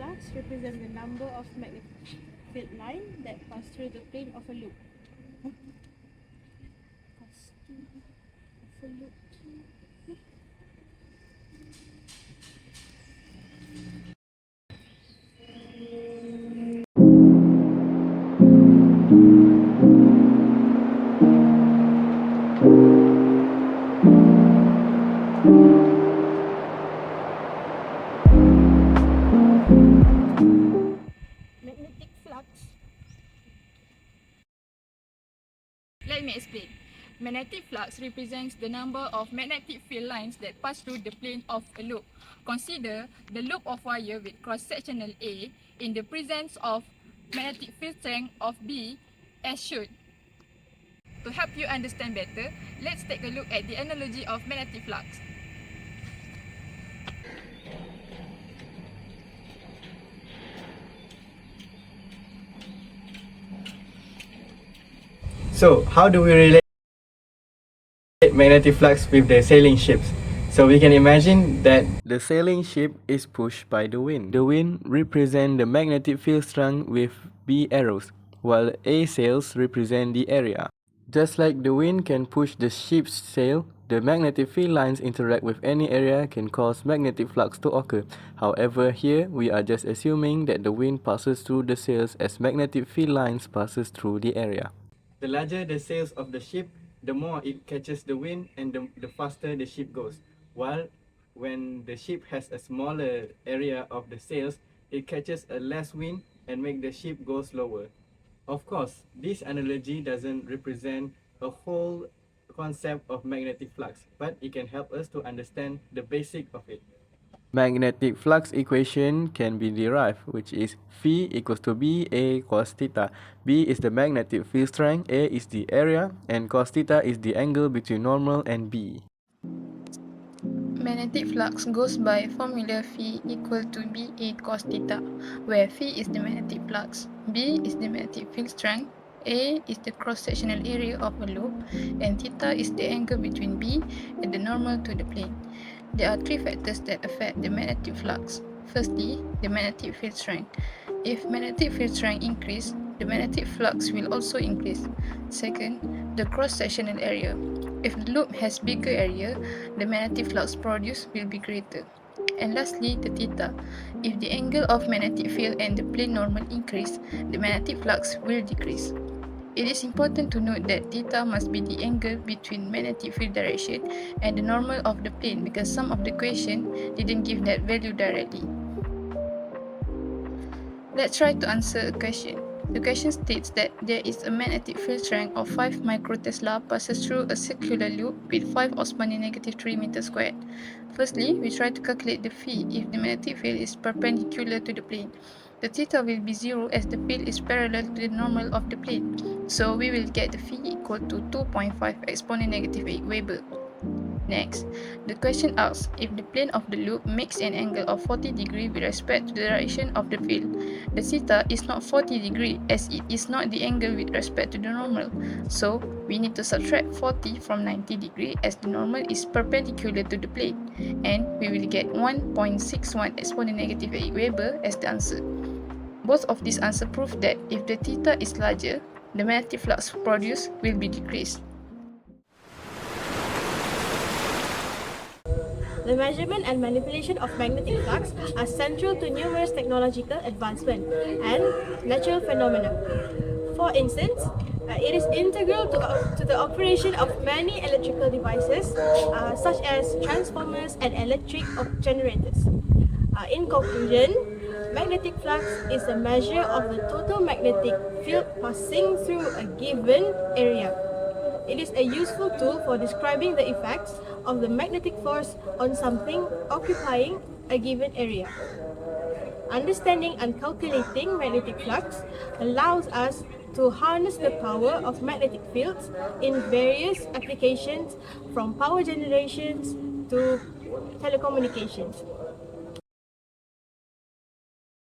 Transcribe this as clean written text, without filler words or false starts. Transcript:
flux represents the number of magnetic field lines that pass through the plane of a loop. Pass through of a loop. Magnetic flux. Let me explain. Magnetic flux represents the number of magnetic field lines that pass through the plane of a loop. Consider the loop of wire with cross-sectional A in the presence of magnetic field strength of B as shown. To help you understand better, let's take a look at the analogy of magnetic flux. So, how do we relate magnetic flux with the sailing ships? So we can imagine that the sailing ship is pushed by the wind. The wind represents the magnetic field strength with B arrows, while A sails represent the area. Just like the wind can push the ship's sail, the magnetic field lines interact with any area can cause magnetic flux to occur. However, here we are just assuming that the wind passes through the sails as magnetic field lines passes through the area. The larger the sails of the ship, the more it catches the wind and the faster the ship goes. While when the ship has a smaller area of the sails, it catches a less wind and make the ship go slower. Of course, this analogy doesn't represent a whole concept of magnetic flux, but it can help us to understand the basic of it. Magnetic flux equation can be derived, which is phi equals to B A cos theta. B is the magnetic field strength, A is the area, and cos theta is the angle between normal and B. Magnetic flux goes by formula phi equal to BA cos theta, where phi is the magnetic flux, B is the magnetic field strength, A is the cross-sectional area of a loop, and theta is the angle between B and the normal to the plane. There are three factors that affect the magnetic flux. Firstly, the magnetic field strength. If magnetic field strength increase, the magnetic flux will also increase. Second, the cross-sectional area. If the loop has bigger area, the magnetic flux produced will be greater. And lastly, the theta. If the angle of magnetic field and the plane normal increase, the magnetic flux will decrease. It is important to note that theta must be the angle between magnetic field direction and the normal of the plane because some of the question didn't give that value directly. Let's try to answer a question. The question states that there is a magnetic field strength of 5 microtesla passes through a circular loop with 5 osmani negative 3 meters squared. Firstly, we try to calculate the phi if the magnetic field is perpendicular to the plane. The theta will be 0 as the field is parallel to the normal of the plane. So we will get the phi equal to 2.5 exponent negative 8 Weber. Next, the question asks if the plane of the loop makes an angle of 40 degrees with respect to the direction of the field. The theta is not 40 degrees as it is not the angle with respect to the normal. So we need to subtract 40 from 90 degrees as the normal is perpendicular to the plane. And we will get 1.61 exponent negative 8 Weber as the answer. Both of these answers prove that if the theta is larger, the magnetic flux produced will be decreased. The measurement and manipulation of magnetic flux are central to numerous technological advancements and natural phenomena. For instance, it is integral to the operation of many electrical devices, such as transformers and electric generators. In conclusion, magnetic flux is a measure of the total magnetic field passing through a given area. It is a useful tool for describing the effects of the magnetic force on something occupying a given area. Understanding and calculating magnetic flux allows us to harness the power of magnetic fields in various applications from power generations to telecommunications.